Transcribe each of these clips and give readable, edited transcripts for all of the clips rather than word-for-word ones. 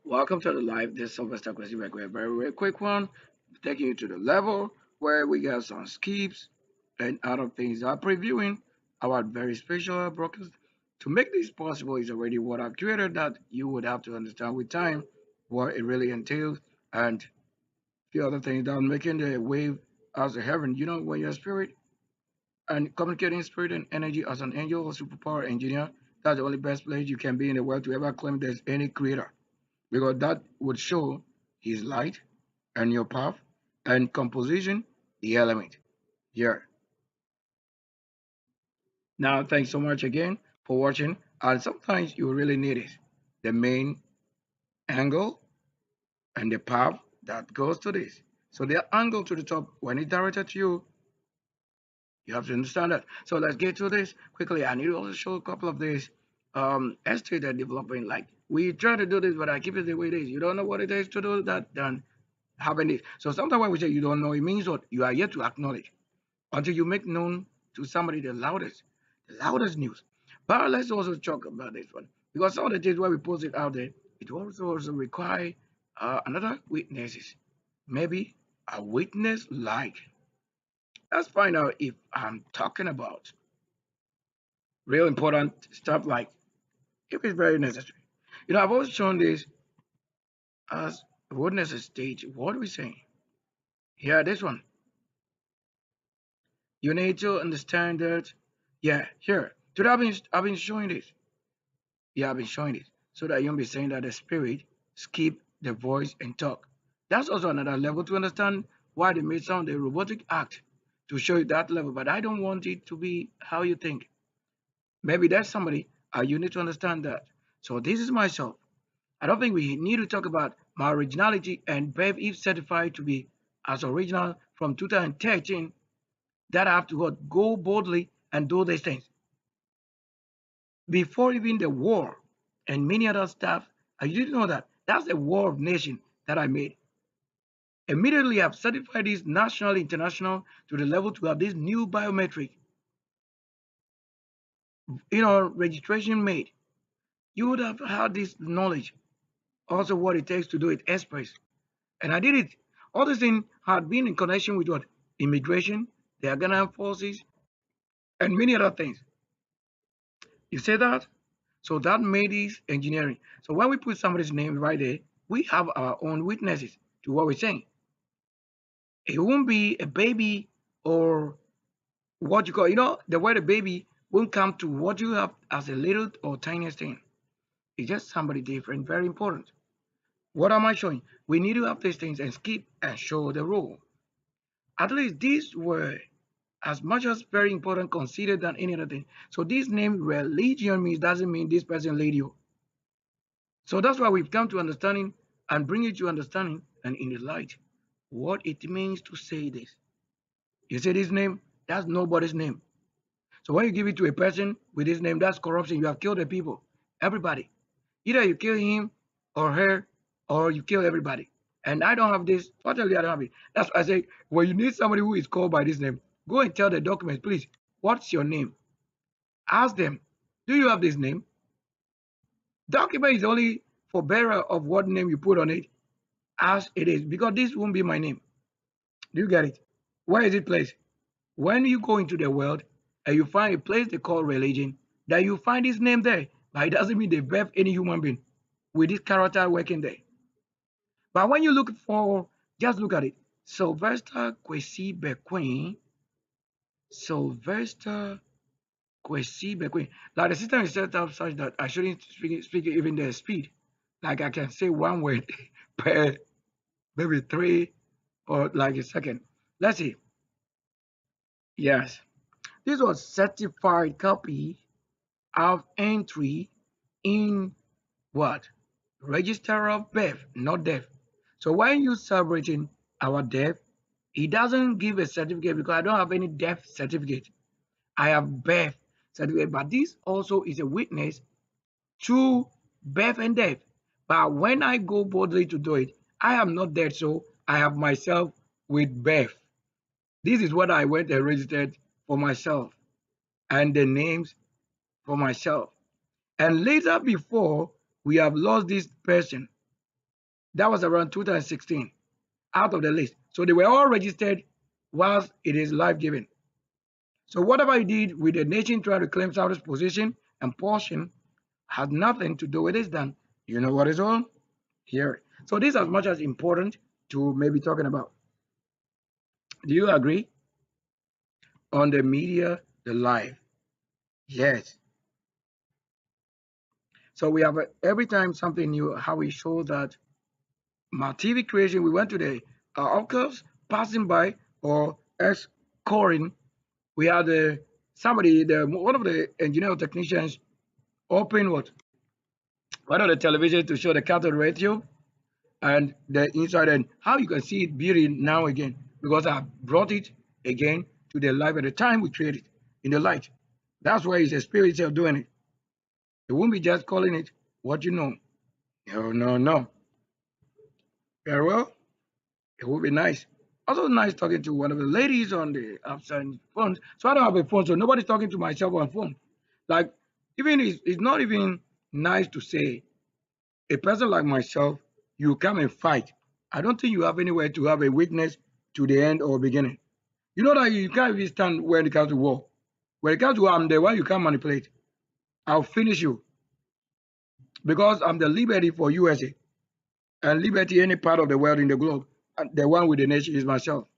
Welcome to the live. This is Sylvester Kwasi Bekoe. A very quick one, taking you to the level where we got some skips and other things. Are previewing our very special broadcast. To make this possible is already what I've created that you would have to understand with time what it really entails and few other things that making the wave as a heaven. You know, when you're a spirit and communicating spirit and energy as an angel or superpower engineer, that's the only best place you can be in the world to ever claim there's any creator because that would show his light and your path and composition, the element. Here. Now, thanks so much again for watching. And sometimes you really need it. The main angle and the path that goes to this. So the angle to the top, when it's directed to you, you have to understand that. So let's get to this quickly. I need to also show a couple of these estate that developing. Like we try to do this, but I keep it the way it is. You don't know what it is to do that, then having it. So sometimes when we say you don't know, it means what you are yet to acknowledge until you make known to somebody the loudest news. But let's also talk about this one because some of the things where we post it out there, it also require another witnesses. Maybe a witness like. Let's find out if I'm talking about real important stuff like if it's very necessary. You know, I've always shown this as witness stage. What are we saying? Here, this one. You need to understand that. Yeah, here. Today I've been showing this. Yeah, I've been showing this so that you won't be saying that the spirit skip the voice and talk. That's also another level to understand why they made some of the robotic act to show you that level. But I don't want it to be how you think. Maybe that's somebody. You need to understand that. So this is myself. I don't think we need to talk about my originality and Bev if certified to be as original from 2013 that I have to go boldly and do these things. Before even the war and many other stuff, I didn't know that. That's a war of nation that I made. Immediately I've certified this national, international to the level to have this new biometric, registration made. You would have had this knowledge, also what it takes to do it express. And I did it. All these things had been in connection with what? Immigration, the Ghana forces, and many other things. You say that? So that made this engineering. So when we put somebody's name right there, we have our own witnesses to what we're saying. It won't be a baby or what you call, the word a baby won't come to what you have as a little or tiniest thing. It's just somebody different, very important. What am I showing? We need to have these things and skip and show the rule. At least these were as much as very important considered than any other thing. So this name religion means doesn't mean this person led you. So that's why we've come to understanding and bring it to understanding and in the light what it means to say this. You say this name, that's nobody's name. So when you give it to a person with this name, that's corruption. You have killed the people, everybody. Either you kill him or her, or you kill everybody. And I don't have this. Fortunately, I don't have it. That's why I say when you need somebody who is called by this name, go and tell the documents, please, what's your name? Ask them, do you have this name? Document is only for bearer of what name you put on it as it is, because this won't be my name. Do you get it? Where is it placed? When you go into the world and you find a place they call religion, that you find his name there, but it doesn't mean they birth any human being with this character working there. But when you look for, just look at it. Sylvester Kwesi Bekoe, Sylvester Kwesi Bekoe. Like the system is set up such that I shouldn't speak even the speed. Like I can say one word per maybe three or like a second. Let's see. Yes. This was certified copy of entry in what? Register of birth, not death. So when you celebrating our death, it doesn't give a certificate because I don't have any death certificate. I have birth certificate, but this also is a witness to birth and death. But when I go boldly to do it, I am not dead, so I have myself with birth. This is what I went and registered for myself and the names for myself. And later, before we have lost this person, that was around 2016, out of the list. So they were all registered whilst it is life giving. So whatever you did with the nation trying to claim South's position and portion had nothing to do with this then. You know what is on here. So this is as much as important to maybe talking about. Do you agree on the media, the life? Yes. So we have every time something new, how we show that my TV creation, we went to the archives, passing by or scoring. We had somebody, one of the engineer technicians, open one of the television to show the cathode ratio and the inside and how you can see it beauty now again because I brought it again to the life at the time we created in the light. That's why it's a spirit self doing it. It won't be just calling it what you know. No, no, no. Very well. It would be nice. Also nice talking to one of the ladies on the outside phone. So I don't have a phone, so nobody's talking to myself on phone. Like even it's not even nice to say a person like myself, you come and fight. I don't think you have anywhere to have a witness to the end or beginning. You know that you can't even stand when it comes to war. When it comes to war, I'm the one you can't manipulate. I'll finish you because I'm the liberty for USA and liberty any part of the world in the globe. And the one with the nation is myself.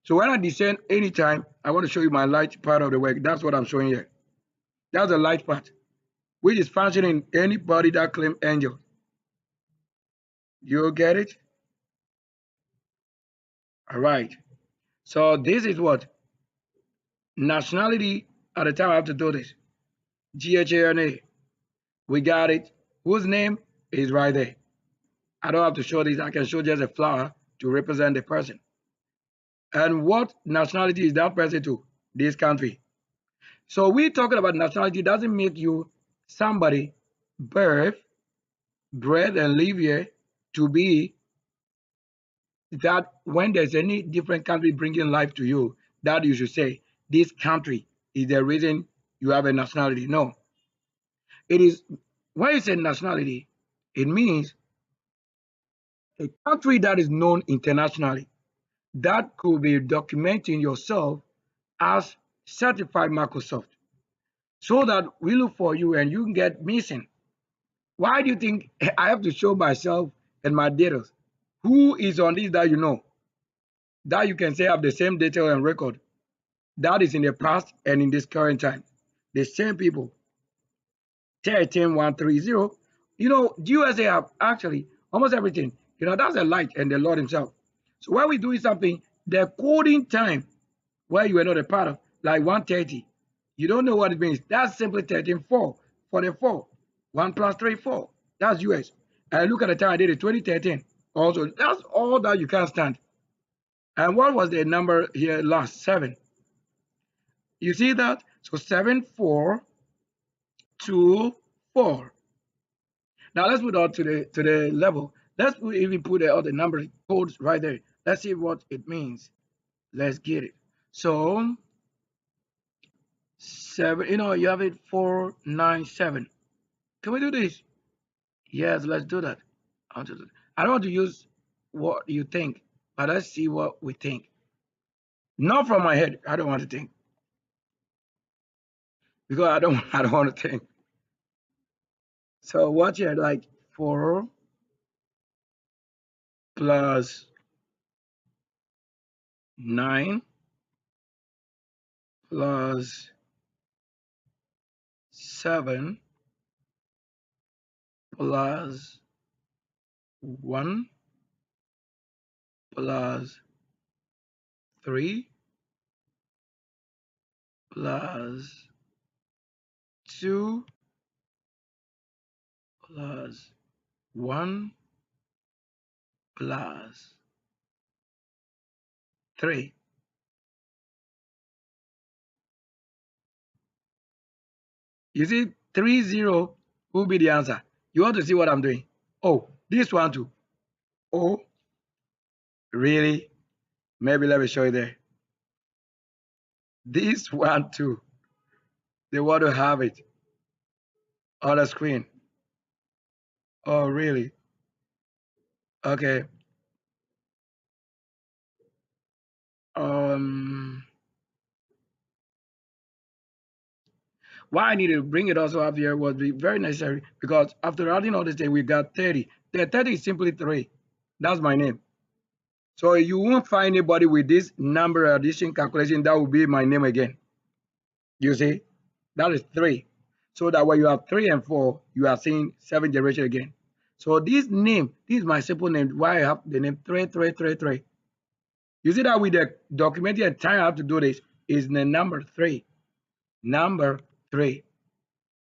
So when I descend anytime, I want to show you my light part of the work. That's what I'm showing here. That's the light part, which is functioning anybody that claim angel. You get it? All right. So this is what nationality at the time I have to do this. GHANA. We got it. Whose name is right there? I don't have to show this. I can show just a flower to represent the person. And what nationality is that person to? This country. So we talking about nationality doesn't make you somebody birth, bred, and live here to be that when there's any different country bringing life to you, that you should say, this country is the reason you have a nationality. No, it is when you say nationality, it means a country that is known internationally that could be documenting yourself as certified Microsoft so that we look for you and you can get missing. Why do you think I have to show myself and my data? Who is on this that you know? That you can say have the same data and record. That is in the past and in this current time. The same people. 13130. You know, USA have actually almost everything. You know, that's the light and the Lord Himself. So when we doing something, the coding time where you are not a part of, like 130, you don't know what it means. That's simply 13.4 for the 4. 1 plus 3, 4. That's US. And look at the time I did it, 2013. Also, that's all that you can't stand. And what was the number here last? 7. You see that? So 7, 4, 2, 4. Now let's put on to the level. Let's even put the other number codes right there. Let's see what it means. Let's get it. So 7, you know, you have it 497. Can we do this? Yes, let's do that. I don't want to use what you think, but let's see what we think. Not from my head. I don't want to think because I don't want to think. So what you like 4 plus 9 plus 7 plus 1 plus 3 plus 2 plus 1 plus 3. You see, 30 will be the answer. You want to see what I'm doing? Oh, this one too. Oh, really? Maybe let me show you there. This one too. They want to have it on the screen. Oh, really? Okay. Um, why I needed to bring it also up here was very necessary because after adding all this thing, we got 30. The 30 is simply 3. That's my name. So you won't find anybody with this number addition calculation that will be my name again. You see, that is 3. So that when you have 3 and 4, you are seeing 7 generation again. So this name, this is my simple name. Why I have the name 3. You see that with the documenting and time I have to do this is the number 3. Number 3,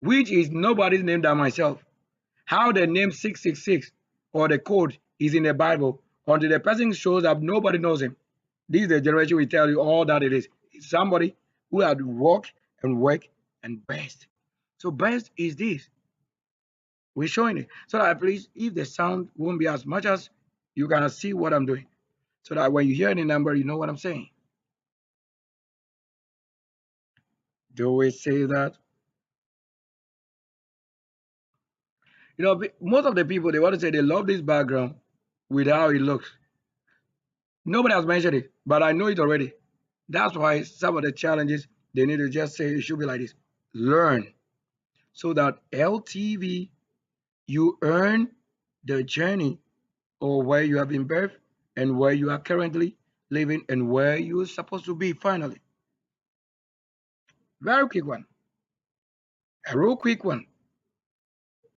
which is nobody's name than myself. How the name 666 or the code is in the Bible until the person shows up, nobody knows him. This is the generation we tell you all that it is. It's somebody who had worked and worked and best. So best is this. We're showing it. So that please, if the sound won't be as much as you can see what I'm doing. So that when you hear any number, you know what I'm saying. Do we say that? You know, most of the people they want to say they love this background with how it looks. Nobody has mentioned it, but I know it already. That's why some of the challenges they need to just say it should be like this. Learn so that LTV you earn the journey or where you have been birthed and where you are currently living and where you're supposed to be finally. Very quick one. A real quick one.